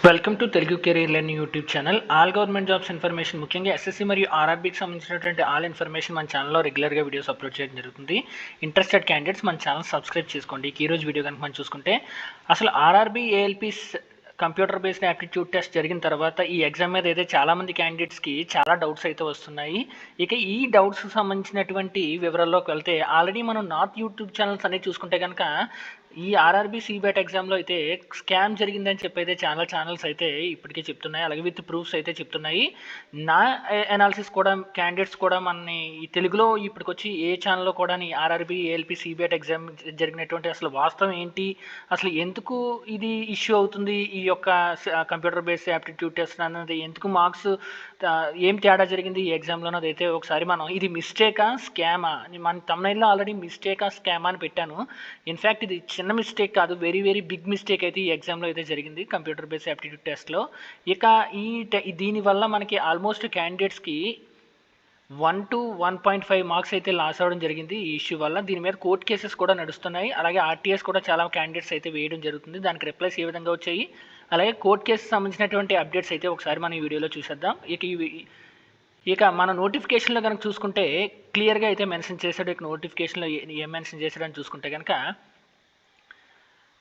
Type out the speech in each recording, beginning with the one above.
Welcome to Telugu career learning YouTube channel. All government jobs information, ముఖ్యంగా SSC మరియు ఆర్ఆర్బీకి సంబంధించినటువంటి all information మన ఛానల్లో రెగ్యులర్గా వీడియోస్ అప్లోడ్ చేయడం జరుగుతుంది. ఇంట్రెస్టెడ్ క్యాండిడేట్స్ మన ఛానల్ సబ్స్క్రైబ్ చేసుకోండి. ఈ రోజు వీడియో కనుక మనం చూసుకుంటే, అసలు RRB ALP computer based aptitude test జరిగిన తర్వాత ఈ ఎగ్జామ్ మీద అయితే చాలామంది క్యాండిడేట్స్కి చాలా డౌట్స్ అయితే వస్తున్నాయి. ఇక ఈ డౌట్స్కి సంబంధించినటువంటి వివరాల్లోకి వెళ్తే, ఆల్రెడీ మనం నార్త్ యూట్యూబ్ ఛానల్స్ అనేవి చూసుకుంటే కనుక ఈ ఆర్ఆర్బీ సిబ్యాట్ ఎగ్జామ్లో అయితే స్కామ్ జరిగిందని చెప్పి అయితే చాలా ఛానల్స్ అయితే ఇప్పటికే చెప్తున్నాయి, అలాగే విత్ ప్రూఫ్స్ అయితే చెప్తున్నాయి. నా అనాలిసిస్ కూడా క్యాండిడేట్స్ కూడా మనని ఈ తెలుగులో ఇప్పటికొచ్చి ఏ ఛానల్లో కూడా ఆర్ఆర్బీ ఏఎల్పీ సిబ్యాట్ ఎగ్జామ్ జరిగినటువంటి అసలు వాస్తవం ఏంటి, అసలు ఎందుకు ఇది ఇష్యూ అవుతుంది, ఈ యొక్క కంప్యూటర్ బేస్డ్ యాప్టిట్యూడ్ టెస్ట్ అన్నది ఎందుకు మార్క్స్ ఏం తేడా జరిగింది ఈ ఎగ్జామ్లో అన్నది అయితే ఒకసారి మనం ఇది మిస్టేకా స్కామా, మన తమ్నైల్లో ఆల్రెడీ మిస్టేకా స్కామా అని పెట్టాను. ఇన్ఫ్యాక్ట్ ఇది చిన్న మిస్టేక్ కాదు, వెరీ వెరీ బిగ్ మిస్టేక్ అయితే ఈ ఎగ్జామ్లో అయితే జరిగింది కంప్యూటర్ బేస్డ్ యాప్టిట్యూడ్ టెస్ట్లో. ఇక దీనివల్ల మనకి ఆల్మోస్ట్ క్యాండిడేట్స్కి 1 to 1.5 మార్క్స్ అయితే లాస్ అవ్వడం జరిగింది ఈ ఇష్యూ వల్ల. దీని మీద కోర్ట్ కేసెస్ కూడా నడుస్తున్నాయి, అలాగే ఆర్టీఎస్ కూడా చాలా క్యాండిడేట్స్ అయితే వేయడం జరుగుతుంది. దానికి రిప్లైస్ ఏ విధంగా వచ్చాయి, అలాగే కోర్ట్ కేసెస్ సంబంధించినటువంటి అప్డేట్స్ అయితే ఒకసారి మనం ఈ వీడియోలో చూసేద్దాం. ఇక మన నోటిఫికేషన్లో కనుక చూసుకుంటే క్లియర్గా అయితే మెన్షన్ చేశాడు. ఇక నోటిఫికేషన్లో ఏం మెన్షన్ చేశాడని చూసుకుంటే కనుక,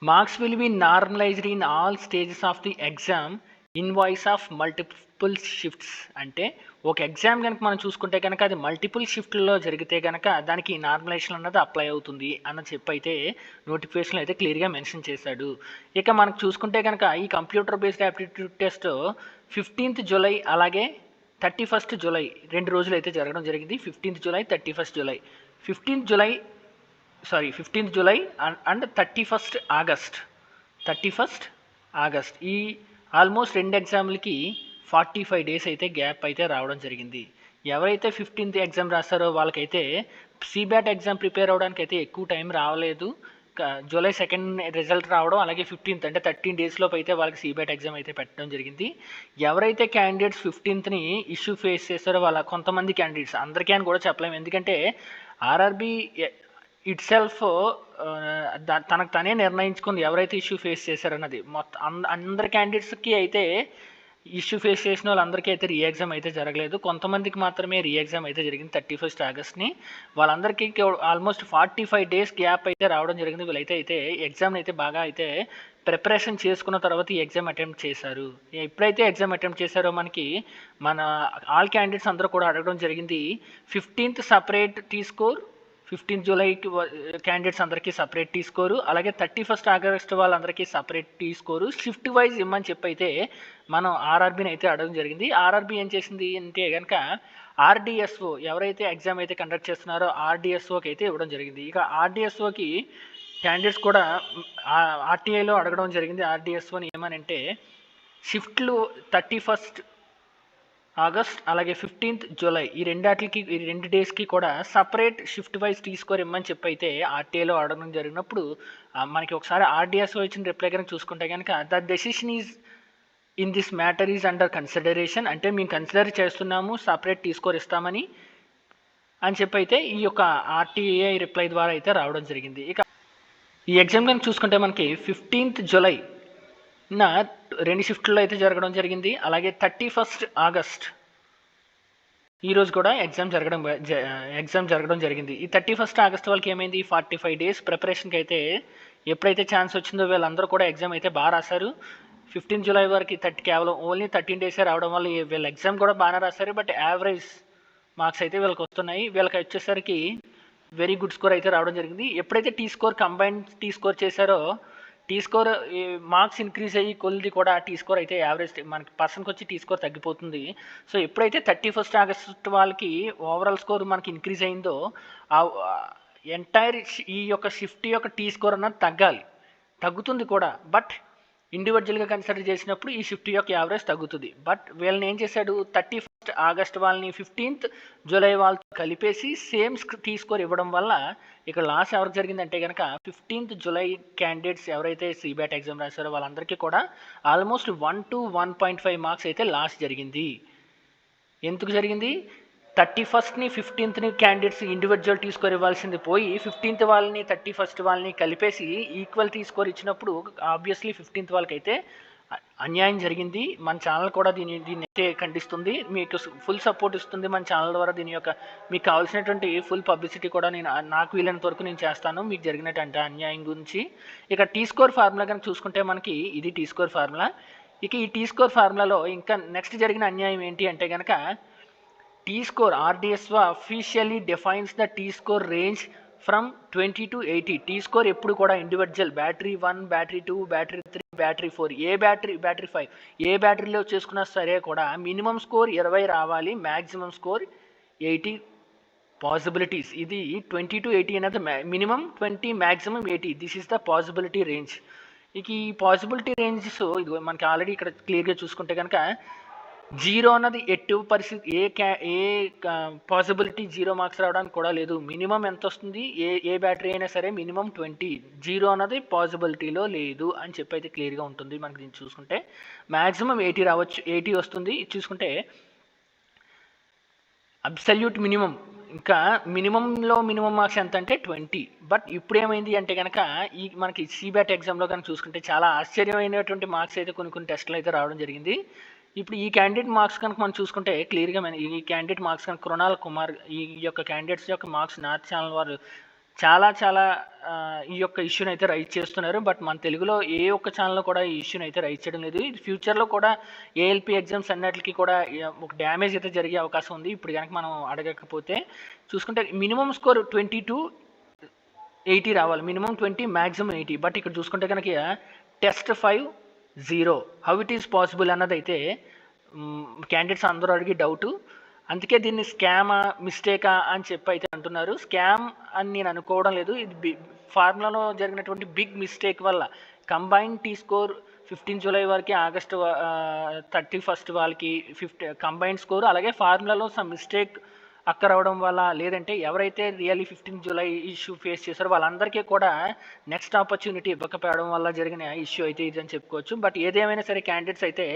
marks will be normalised in all stages of the exam in voice of multiple shifts. అంటే ఒక ఎగ్జామ్ కనుక మనం చూసుకుంటే కనుక అది మల్టిపుల్ షిఫ్ట్లో జరిగితే కనుక దానికి నార్మలైజేషన్ అన్నది అప్లై అవుతుంది అన్న చెప్పి అయితే నోటిఫికేషన్లో అయితే క్లియర్గా మెన్షన్ చేశాడు. ఇక మనకు చూసుకుంటే కనుక ఈ computer based aptitude test 15th July అలాగే 31st జూలై 2 రోజులు అయితే జరగడం జరిగింది. 15th July 31st July 15th July and 31st August ఈ ఆల్మోస్ట్ 2 ఎగ్జామ్లకి 45 డేస్ అయితే గ్యాప్ అయితే రావడం జరిగింది. ఎవరైతే 15th ఎగ్జామ్ రాస్తారో వాళ్ళకైతే సిబ్యాట్ ఎగ్జామ్ ప్రిపేర్ అవ్వడానికి అయితే ఎక్కువ టైం రావలేదు. జూలై 2nd రిజల్ట్ రావడం, అలాగే 15th అంటే 13 డేస్ లోపు అయితే వాళ్ళకి సిబ్యాట్ ఎగ్జామ్ అయితే పెట్టడం జరిగింది. ఎవరైతే క్యాండిడేట్స్ 15th ఇష్యూ ఫేస్ చేస్తారో వాళ్ళ కొంతమంది క్యాండిడేట్స్, అందరికీ అని కూడా చెప్పలేము, ఎందుకంటే ఆర్ఆర్బీ ఇట్ సెల్ఫ్ తనకు తనే నిర్ణయించుకుంది ఎవరైతే ఇష్యూ ఫేస్ చేశారన్నది. మొత్తం అందరి క్యాండిడేట్స్కి అయితే ఇష్యూ ఫేస్ చేసిన వాళ్ళందరికీ అయితే రీ ఎగ్జామ్ అయితే జరగలేదు. కొంతమందికి మాత్రమే రీ ఎగ్జామ్ అయితే జరిగింది 31st ఆగస్ట్ని. వాళ్ళందరికీ ఆల్మోస్ట్ 45 డేస్ గ్యాప్ అయితే రావడం జరిగింది. వీళ్ళైతే ఎగ్జామ్ని అయితే బాగా అయితే ప్రిపరేషన్ చేసుకున్న తర్వాత ఈ ఎగ్జామ్ అటెంప్ట్ చేశారు. ఎప్పుడైతే ఎగ్జామ్ అటెంప్ట్ చేశారో మన ఆల్ క్యాండిడేట్స్ అందరూ కూడా అడగడం జరిగింది, 15th separate T score, 15th జూలైకి క్యాండిడేట్స్ అందరికీ సపరేట్ టీ స్కోరు, అలాగే 31st ఆగస్ట్ వాళ్ళందరికీ separate T score shift wise ఇమ్మని చెప్పి అయితే మనం ఆర్ఆర్బీని అయితే అడగడం జరిగింది. ఆర్ఆర్బీ ఏం చేసింది అంటే కనుక ఆర్డిఎస్ఓ ఎవరైతే ఎగ్జామ్ అయితే కండక్ట్ చేస్తున్నారో ఆర్డిఎస్ఓకి అయితే ఇవ్వడం జరిగింది. ఇక ఆర్డిఎస్ఓకి క్యాండిడేట్స్ కూడా ఆర్టీఐలో అడగడం జరిగింది. ఆర్డిఎస్ఓని ఏమనంటే షిఫ్ట్లు 31st ఆగస్ట్ అలాగే 15th జూలై ఈ 2 డేస్కి కూడా separate shift wise tea score ఇమ్మని చెప్పి అయితే ఆర్టీఐలో అడగడం జరిగినప్పుడు మనకి ఒకసారి ఆర్డిఎస్ఓ ఇచ్చిన రిప్లై కనుక చూసుకుంటే కనుక the decision is in this matter is under consideration, అంటే మేము కన్సిడర్ చేస్తున్నాము సపరేట్ టీ స్కోర్ ఇస్తామని అని చెప్పి అయితే ఈ యొక్క ఆర్టీఐ రిప్లై ద్వారా అయితే రావడం జరిగింది. ఇక ఈ ఎగ్జామ్ కనుక చూసుకుంటే మనకి 15th జూలై 2 షిఫ్ట్లో అయితే జరగడం జరిగింది, అలాగే 31st ఆగస్ట్ ఈరోజు కూడా ఎగ్జామ్ జరగడం జరిగింది. ఈ 31st ఆగస్ట్ వాళ్ళకి ఏమైంది, 45 డేస్ ప్రిపరేషన్కి అయితే ఎప్పుడైతే ఛాన్స్ వచ్చిందో వీళ్ళందరూ కూడా ఎగ్జామ్ అయితే బాగా రాశారు. 15th జూలై వరకు కేవలం ఓన్లీ 13 డేసే రావడం వల్ల వీళ్ళ ఎగ్జామ్ కూడా బాగానే రాశారు, బట్ యావరేజ్ మార్క్స్ అయితే వీళ్ళకి వస్తున్నాయి. వీళ్ళకి వచ్చేసరికి వెరీ గుడ్ స్కోర్ అయితే రావడం జరిగింది. ఎప్పుడైతే కంబైన్డ్ టీ స్కోర్ చేశారో టీ స్కోర్ మార్క్స్ ఇంక్రీజ్ అయ్యి కొద్ది కూడా టీ స్కోర్ అయితే యావరేజ్ మనకి పర్సన్కి వచ్చి టీ స్కోర్ తగ్గిపోతుంది. సో ఎప్పుడైతే 31st ఆగస్ట్ వాళ్ళకి ఓవరాల్ స్కోర్ మనకి ఇంక్రీజ్ అయిందో ఎంటైర్ ఈ యొక్క షిఫ్ట్ యొక్క టీ స్కోర్ అన్నది తగ్గుతుంది కూడా, బట్ ఇండివిజువల్గా కన్సిడర్ చేసినప్పుడు ఈ షిఫ్ట్ యొక్క యావరేజ్ తగ్గుతుంది. బట్ వీళ్ళని ఏం చేశాడు, 31st ఆగస్ట్ వాళ్ళని 15th జూలై వాళ్ళతో కలిపేసి సేమ్ టీ స్కోర్ ఇవ్వడం వల్ల ఇక్కడ లాస్ ఎవరికి జరిగిందంటే కనుక 15th జూలై క్యాండిడేట్స్ ఎవరైతే సిబ్యాట్ ఎగ్జామ్ రాశారో వాళ్ళందరికీ కూడా ఆల్మోస్ట్ 1 to 1.5 మార్క్స్ అయితే లాస్ జరిగింది. ఎందుకు జరిగింది, 31st 15th candidates individual tea score ఇవ్వాల్సింది పోయి 15th వాళ్ళని 31st వాళ్ళని కలిపేసి ఈక్వల్ టీ స్కోర్ ఇచ్చినప్పుడు ఆబ్వియస్లీ 15th వాళ్ళకైతే అన్యాయం జరిగింది. మన ఛానల్ కూడా దీన్నైతే ఖండిస్తుంది. మీకు ఫుల్ సపోర్ట్ ఇస్తుంది మన ఛానల్ ద్వారా. దీని యొక్క మీకు కావాల్సినటువంటి ఫుల్ పబ్లిసిటీ కూడా నాకు వీలైనంత వరకు నేను చేస్తాను మీకు జరిగినటువంటి అన్యాయం గురించి. ఇక టీ స్కోర్ ఫార్ములా కనుక చూసుకుంటే మనకి ఇది టీ స్కోర్ ఫార్ములా. ఇక ఈ టీ స్కోర్ ఫార్ములాలో ఇంకా నెక్స్ట్ జరిగిన అన్యాయం ఏంటి అంటే కనుక tea score RDSO officially defines the tea score range from 20 to 80. Tea score ఎప్పుడు కూడా individual battery 1, battery 2, battery 3, battery 4 battery 5 ఏ బ్యాటరీలో చేసుకున్నా సరే కూడా మినిమం స్కోర్ 20 రావాలి, మ్యాక్సిమం స్కోర్ 80 పాసిబిలిటీస్. ఇది 20 to 80 అనేది minimum 20, maximum 80. This is the possibility range. ఇక ఈ పాసిబిలిటీ రేంజెస్ ఇది మనకి ఆల్రెడీ ఇక్కడ క్లియర్గా చూసుకుంటే కనుక జీరో అన్నది ఎటు పరిస్థితి ఏ పాసిబిలిటీ 0 మార్క్స్ రావడానికి కూడా లేదు. మినిమం ఎంత వస్తుంది ఏ బ్యాటరీ అయినా సరే మినిమం 20. జీరో అన్నది పాసిబిలిటీలో లేదు అని చెప్పి అయితే క్లియర్గా ఉంటుంది మనకి. దీన్ని చూసుకుంటే మ్యాక్సిమం 80 రావచ్చు, 80 వస్తుంది. చూసుకుంటే అబ్సల్యూట్ మినిమం ఇంకా మినిమంలో మినిమం మార్క్స్ ఎంత అంటే 20. బట్ ఇప్పుడు ఏమైంది అంటే కనుక ఈ మనకి CBAT ఎగ్జామ్లో కనుక చూసుకుంటే చాలా ఆశ్చర్యమైనటువంటి మార్క్స్ అయితే కొన్ని టెస్టులు అయితే రావడం జరిగింది. ఇప్పుడు ఈ క్యాండిడేట్ మార్క్స్ కనుక మనం చూసుకుంటే క్లియర్గా ఈ క్యాండిడేట్ మార్క్స్ కనుక కృణాల్ కుమార్ ఈ యొక్క క్యాండిడేట్స్ యొక్క మార్క్స్ నా ఛానల్ వారు చాలా ఈ యొక్క ఇష్యూని అయితే రైజ్ చేస్తున్నారు. బట్ మన తెలుగులో ఏ ఒక్క ఛానల్లో కూడా ఈ ఇష్యూని అయితే రైజ్ చేయడం లేదు. ఫ్యూచర్లో కూడా ALP ఎగ్జామ్స్ అన్నిటికీ కూడా ఒక డ్యామేజ్ అయితే జరిగే అవకాశం ఉంది ఇప్పుడు కనుక మనం అడగకపోతే. చూసుకుంటే మినిమం స్కోర్ 20 to 80 రావాలి, మినిమం 20, మ్యాక్సిమం 80. బట్ ఇక్కడ చూసుకుంటే కనుక test 5 0 how it is possible అన్నది అయితే క్యాండిడేట్స్ అందరూ అడిగి డౌటు. అందుకే దీన్ని స్కామా మిస్టేకా అని చెప్పి అయితే అంటున్నారు. స్కామ్ అని నేను అనుకోవడం లేదు. ఇది ఫార్ములాలో జరిగినటువంటి బిగ్ మిస్టేక్ వల్ల కంబైన్ టీ స్కోర్ 15 జూలై వరకు, ఆగస్టు 31 వాళ్ళకి కంబైన్ స్కోర్, అలాగే ఫార్ములాలో సమ్ మిస్టేక్ అక్కరవడం వల్ల, లేదంటే ఎవరైతే రియల్లీ 15 జూలై ఇష్యూ ఫేస్ చేశారో వాళ్ళందరికీ కూడా నెక్స్ట్ ఆపర్చునిటీ ఇవ్వకపోవడం వల్ల జరిగిన ఇష్యూ అయితే ఇది అని చెప్పుకోవచ్చు. బట్ ఏదేమైనా సరే క్యాండిడేట్స్ అయితే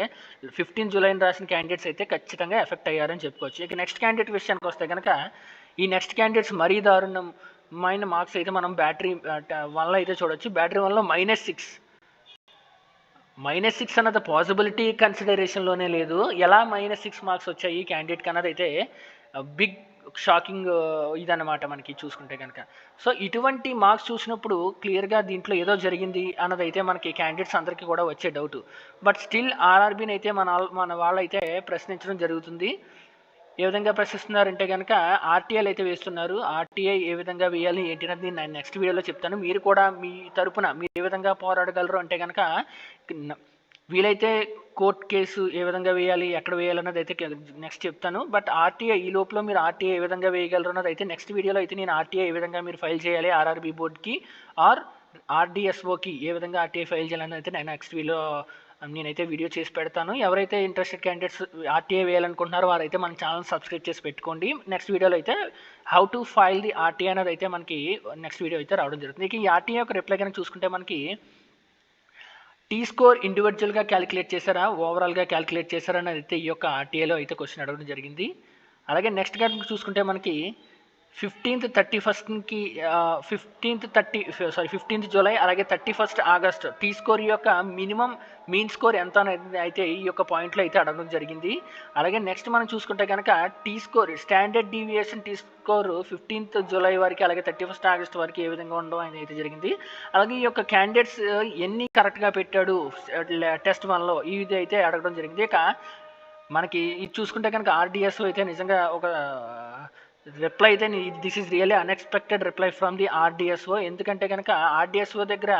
15 జూలైని రాసిన క్యాండిడేట్స్ అయితే ఖచ్చితంగా ఎఫెక్ట్ అయ్యారని చెప్పుకోవచ్చు. ఇక నెక్స్ట్ క్యాండిడేట్ విషయానికి వస్తే కనుక ఈ నెక్స్ట్ క్యాండిడేట్స్ మరీ దారుణమైన మార్క్స్ అయితే మనం బ్యాటరీ 1లో అయితే చూడొచ్చు. బ్యాటరీ 1లో -6 అన్నది పాసిబిలిటీ కన్సిడరేషన్లోనే లేదు. ఎలా -6 మార్క్స్ వచ్చాయి క్యాండిడేట్కి అన్నది అయితే బిగ్ షాకింగ్ ఇదన్నమాట మనకి చూసుకుంటే కనుక. సో ఇటువంటి మార్క్స్ చూసినప్పుడు క్లియర్గా దీంట్లో ఏదో జరిగింది అన్నది అయితే మనకి క్యాండిడేట్స్ అందరికీ కూడా వచ్చే డౌట్. బట్ స్టిల్ RRBని అయితే మన వాళ్ళు అయితే ప్రశ్నించడం జరుగుతుంది. ఏ విధంగా ప్రశ్నిస్తున్నారంటే కనుక RTIలు అయితే వేస్తున్నారు. RTI ఏ విధంగా వేయాలి ఏంటి అనేది నేను నెక్స్ట్ వీడియోలో చెప్తాను. మీరు కూడా మీ తరపున మీరు ఏ విధంగా పోరాడగలరు అంటే కనుక వీలైతే కోర్ట్ కేసు ఏ విధంగా వేయాలి, ఎక్కడ వేయాలన్నది అయితే నెక్స్ట్ చెప్తాను. బట్ RTI ఈ లోపల మీరు RTI ఏ విధంగా వేయగలరు అన్నది అయితే నెక్స్ట్ వీడియోలో అయితే నేను RTI ఏ విధంగా మీరు ఫైల్ చేయాలి RRB బోర్డ్కి ఆర్ RDSOకి ఏ విధంగా RTI ఫైల్ చేయాలన్నది అయితే నేను నెక్స్ట్ వీడియో నేనైతే వీడియో చేసి పెడతాను. ఎవరైతే ఇంట్రెస్టెడ్ క్యాండిడేట్స్ RTI వేయాలనుకుంటున్నారో వారైతే మన ఛానల్ సబ్స్క్రైబ్ చేసి పెట్టుకోండి. నెక్స్ట్ వీడియోలో అయితే how to file the RTI అనేది అయితే మనకి నెక్స్ట్ వీడియో అయితే రావడం జరుగుతుంది. ఇక ఈ RTI యొక్క రిప్లై కనుక చూసుకుంటే మనకి టీ స్కోర్ ఇండివిజువల్గా క్యాలిక్యులేట్ చేశారా, ఓవరాల్గా క్యాలిక్యులేట్ చేశారా అనేది అయితే ఈ యొక్క RTIలో అయితే క్వశ్చన్ అడగడం జరిగింది. అలాగే నెక్స్ట్ కనుక చూసుకుంటే మనకి 15th జూలై అలాగే 31 ఆగస్ట్ టీ స్కోర్ యొక్క మినిమం మీన్ స్కోర్ ఎంత అనేది అయితే ఈ యొక్క పాయింట్లో అయితే అడగడం జరిగింది. అలాగే నెక్స్ట్ మనం చూసుకుంటే కనుక tea score standard deviation tea score 15th July వరకు అలాగే 31 ఆగస్ట్ వరకు ఏ విధంగా ఉండడం అనేది అయితే జరిగింది. అలాగే ఈ యొక్క క్యాండిడేట్స్ ఎన్ని కరెక్ట్గా పెట్టాడు టెస్ట్ 1లో ఇది అయితే అడగడం జరిగింది. ఇక మనకి ఇది చూసుకుంటే కనుక RDSO అయితే నిజంగా ఒక రిప్లై అయితే this is really unexpected reply from the RDSO. ఎందుకంటే కనుక RDSO దగ్గర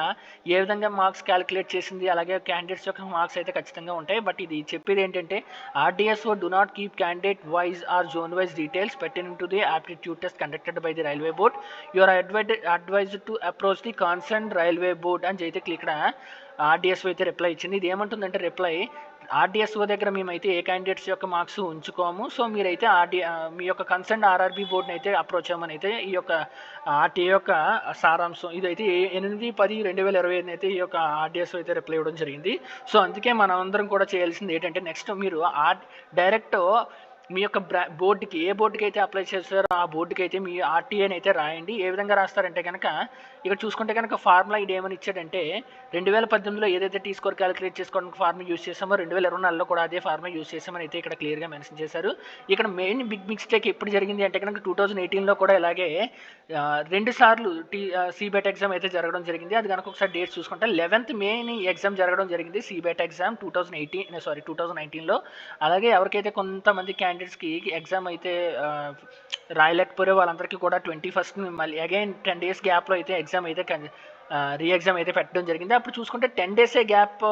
ఏ విధంగా మార్క్స్ క్యాలిక్యులేట్ చేసింది అలాగే క్యాండిడేట్స్ యొక్క మార్క్స్ అయితే ఖచ్చితంగా ఉంటాయి. బట్ ఇది చెప్పేది ఏంటంటే RDSO do not keep candidate wise or zone wise details pertaining to the aptitude test conducted by the railway board. You are advised to approach the concerned railway board అని అయితే ఇక్కడ RDSO అయితే reply ఇచ్చింది. ఇది ఏమంటుందంటే reply RDSO దగ్గర మేమైతే ఏ candidates యొక్క మార్క్స్ ఉంచుకోము, సో మీరైతే మీ యొక్క కన్సర్న్ RRB బోర్డుని అయితే అప్రోచ్ అవ్వమని అయితే ఈ యొక్క RTI యొక్క సారాంశం ఇదైతే 8/10/2025 అయితే ఈ యొక్క RDSO అయితే రిప్లై ఇవ్వడం జరిగింది. సో అందుకే మనం అందరం కూడా చేయాల్సింది ఏంటంటే నెక్స్ట్ మీరు డైరెక్ట్ మీ యొక్క బోర్డుకి ఏ బోర్డుకి అయితే అప్లై చేస్తారో ఆ బోర్డుకి అయితే మీ RTIని అయితే రాయండి. ఏ విధంగా రాస్తారంటే కనుక ఇక్కడ చూసుకుంటే కనుక ఫార్ములా ఇది ఏమని ఇచ్చాడంటే 2018లో ఏదైతే టీ స్కోర్ క్యాలిక్యులేట్ చేసుకోవడానికి ఫార్ములా యూస్ చేసామో 2024లో కూడా అదే ఫార్ములా యూస్ చేసామని అయితే ఇక్కడ క్లియర్గా మెన్షన్ చేశారు. ఇక్కడ మెయిన్ బిగ్ మిస్టేక్ ఎప్పుడు జరిగింది అంటే కనుక 2018లో కూడా ఇలాగే 2 సార్లు సిబెట్ ఎగ్జామ్ అయితే జరగడం జరిగింది. అది కనుక ఒకసారి డేట్స్ చూసుకుంటే 11th మేని ఎగ్జామ్ జరగడం జరిగింది సిబెట్ ఎగ్జామ్ 2019లో. అలాగే ఎవరికైతే కొంతమంది క్యాండిడేట్స్కి ఎగ్జామ్ అయితే రాయలేకపోయారో వాళ్ళందరికీ కూడా 21st మళ్ళీ అగైన్ 10 days గ్యాప్లో అయితే ఎగ్జామ్ అయితే రీ ఎగ్జామ్ అయితే పెట్టడం జరిగింది. అప్పుడు చూసుకుంటే 10 days గ్యాప్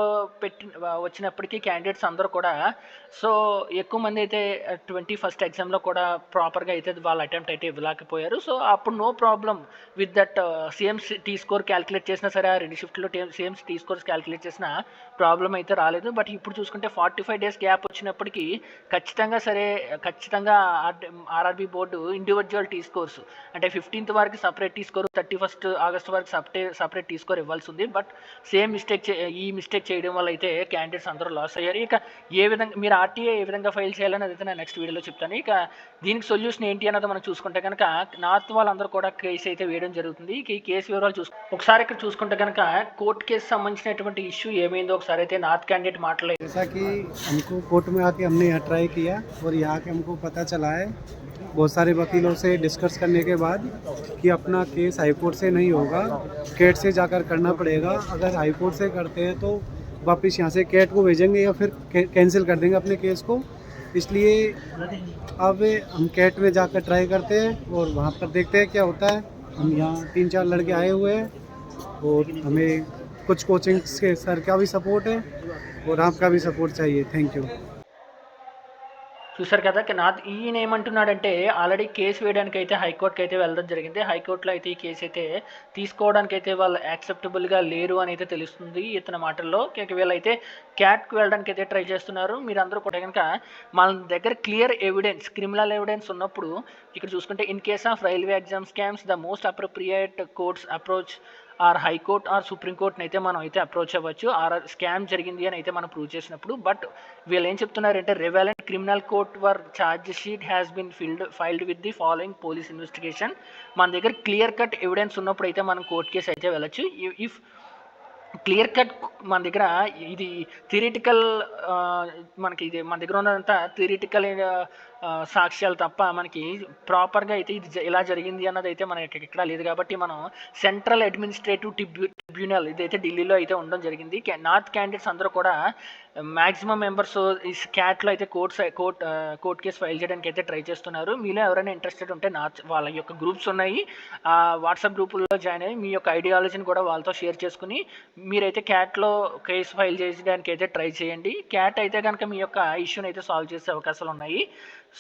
వచ్చినప్పటికీ క్యాండిడేట్స్ అందరూ కూడా సో ఎక్కువ మంది అయితే 21st ఎగ్జామ్లో కూడా ప్రాపర్గా అయితే వాళ్ళ అటెంప్ట్ అయితే ఇవ్వలేకపోయారు. సో అప్పుడు no problem with that same T score calculate చేసినా సరే ఆ 2 షిఫ్ట్లో సేమ్ టీ స్కోర్స్ క్యాలిక్యులేట్ చేసినా ప్రాబ్లం అయితే రాలేదు. బట్ ఇప్పుడు చూసుకుంటే 45 days గ్యాప్ వచ్చినప్పటికీ ఖచ్చితంగా RRB board individual T scores అంటే 15th వరకు separate T score 31st August వరకు సపరేట్ టీ స్కోర్ ఇవ్వాల్సి ఉంది. బట్ ఈ మిస్టేక్ చేయడం వల్ల అయితే క్యాండిడేట్స్ అందరూ లాస్ అయ్యారు. ఇక ఏ విధంగా మీరు ఆర్టీఏ ఏ విధంగా ఫైల్ చేయాలని అయితే నేను నెక్స్ట్ వీడియోలో చెప్తాను. ఇక దీనికి సొల్యూషన్ ఏంటి అన్నది మనం చూసుకుంటే కనుక నార్త్ వాళ్ళందరూ కూడా కేసు అయితే వేయడం జరుగుతుంది. ఈ కేసు వివరాలు ఒకసారి ఇక్కడ చూసుకుంటే కనుక కోర్టు కేసు సంబంధించినటువంటి ఇష్యూ ఏమైందో ఒకసారి అయితే నార్త్ कैंडिडेट माटले जैसा कि हमको कोर्ट में आके हमने यहाँ ट्राई किया और यहाँ के हमको पता चला है बहुत सारे वकीलों से डिस्कस करने के बाद कि अपना केस हाई कोर्ट से नहीं होगा, कैट से जाकर करना पड़ेगा. अगर हाई कोर्ट से करते हैं तो वापस यहाँ से कैट को भेजेंगे या फिर कैंसिल कर देंगे अपने केस को. इसलिए अब हम कैट में जाकर ट्राई करते हैं और वहाँ पर देखते हैं क्या होता है. हम यहाँ 3-4 लड़के आए हुए हैं और हमें कुछ कोचिंग्स के सर का भी सपोर्ट है और आपका भी सपोर्ट चाहिए. Thank you. చూసారు కదా ఈయన ఏమంటున్నాడంటే ఆల్రెడీ కేసు వేయడానికి అయితే హైకోర్టుకి అయితే వెళ్ళడం జరిగింది. హైకోర్టులో అయితే ఈ కేసు అయితే తీసుకోవడానికి అయితే వాళ్ళు యాక్సెప్టబుల్గా లేరు అని అయితే తెలుస్తుంది ఇతని మాటల్లో. వీళ్ళైతే క్యాట్కి వెళ్ళడానికి అయితే ట్రై చేస్తున్నారు. మీరు అందరూ కూడా కనుక మన దగ్గర క్లియర్ ఎవిడెన్స్ క్రిమినల్ ఎవిడెన్స్ ఉన్నప్పుడు ఇక్కడ చూసుకుంటే in case of railway exam scams the most appropriate courts approach are high court or సుప్రీంకోర్టుని అయితే మనం అయితే అప్రోచ్ అవ్వచ్చు ఆర్ స్కామ్ జరిగింది అని అయితే మనం ప్రూవ్ చేసినప్పుడు. బట్ వీళ్ళు ఏం చెప్తున్నారంటే relevant criminal court where charge sheet has been filed with the following police investigation. మన దగ్గర క్లియర్ కట్ ఎవిడెన్స్ ఉన్నప్పుడు అయితే మనం కోర్టు కేసు అయితే వెళ్ళచ్చు. ఇఫ్ క్లియర్ కట్ మన దగ్గర ఇది థియరిటికల్ మన దగ్గర ఉన్నదంతా థియరిటికల్ సాక్ష్యాలు తప్ప మనకి ప్రాపర్గా అయితే ఇది ఇలా జరిగింది అన్నది అయితే మనకి ఎక్కడా లేదు. కాబట్టి మనం సెంట్రల్ అడ్మినిస్ట్రేటివ్ ట్రిబ్యునల్ ఇదైతే ఢిల్లీలో అయితే ఉండడం జరిగింది. నార్త్ క్యాండిడేట్స్ అందరూ కూడా మ్యాక్సిమం మెంబర్స్ ఈ క్యాట్లో అయితే కోర్ట్ కేసు ఫైల్ చేయడానికి అయితే ట్రై చేస్తున్నారు. మీలో ఎవరైనా ఇంట్రెస్టెడ్ ఉంటే వాళ్ళ యొక్క గ్రూప్స్ ఉన్నాయి, వాట్సాప్ గ్రూపుల్లో జాయిన్ అయ్యి మీ యొక్క ఐడియాలజీని కూడా వాళ్ళతో షేర్ చేసుకుని మీరైతే క్యాట్లో కేసు ఫైల్ చేయడానికి అయితే ట్రై చేయండి. క్యాట్ అయితే కనుక మీ యొక్క ఇష్యూని అయితే సాల్వ్ చేసే అవకాశాలు ఉన్నాయి.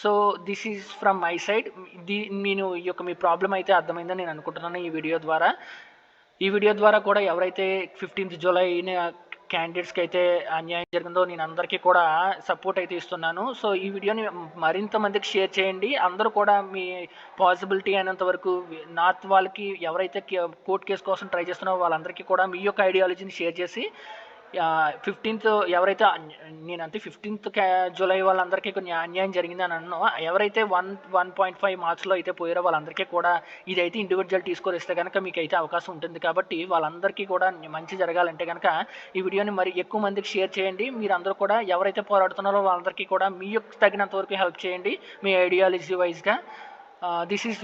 So this is from my side. Me problem అయితే అర్థమైందని నేను అనుకుంటున్నాను ఈ వీడియో ద్వారా కూడా ఎవరైతే 15th July క్యాండిడేట్స్కి అయితే అన్యాయం జరిగిందో నేను అందరికీ కూడా సపోర్ట్ అయితే ఇస్తున్నాను. సో ఈ వీడియోని మరింత మందికి షేర్ చేయండి. అందరూ కూడా మీ పాసిబిలిటీ అయినంత వరకు నార్త్ వాళ్ళకి ఎవరైతే కోర్ట్ కేసు కోసం ట్రై చేస్తున్నారో వాళ్ళందరికీ కూడా మీ యొక్క ఐడియాలజీని షేర్ చేసి 15th ఎవరైతే నేనంతే 15th July వాళ్ళందరికీ కొన్ని అన్యాయం జరిగింది అని అన్నాను. ఎవరైతే 1.5 మార్క్స్లో అయితే పోయారో వాళ్ళందరికీ కూడా ఇదైతే ఇండివిజువల్ టీ స్కోర్ ఇస్తే కనుక మీకు అయితే అవకాశం ఉంటుంది. కాబట్టి వాళ్ళందరికీ కూడా మంచి జరగాలంటే కనుక ఈ వీడియోని మరి ఎక్కువ మందికి షేర్ చేయండి. మీరందరూ కూడా ఎవరైతే పోరాడుతున్నారో వాళ్ళందరికీ కూడా మీ యొక్క తగినంత వరకు హెల్ప్ చేయండి మీ ఐడియాలజీ వైజ్గా. This is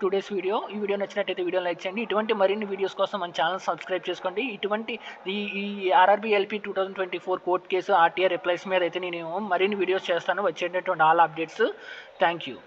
today's video. ఈ వీడియో నచ్చినట్టయితే వీడియో లైక్ చేయండి. ఇటువంటి మరిన్ని వీడియోస్ కోసం మన ఛానల్ సబ్స్క్రైబ్ చేసుకోండి. ఈ RRB LP 2024 court case RTR replies మీద అయితే నేను మరిన్ని వీడియోస్ చేస్తాను వచ్చేటటువంటి ఆల్ అప్డేట్స్. Thank you.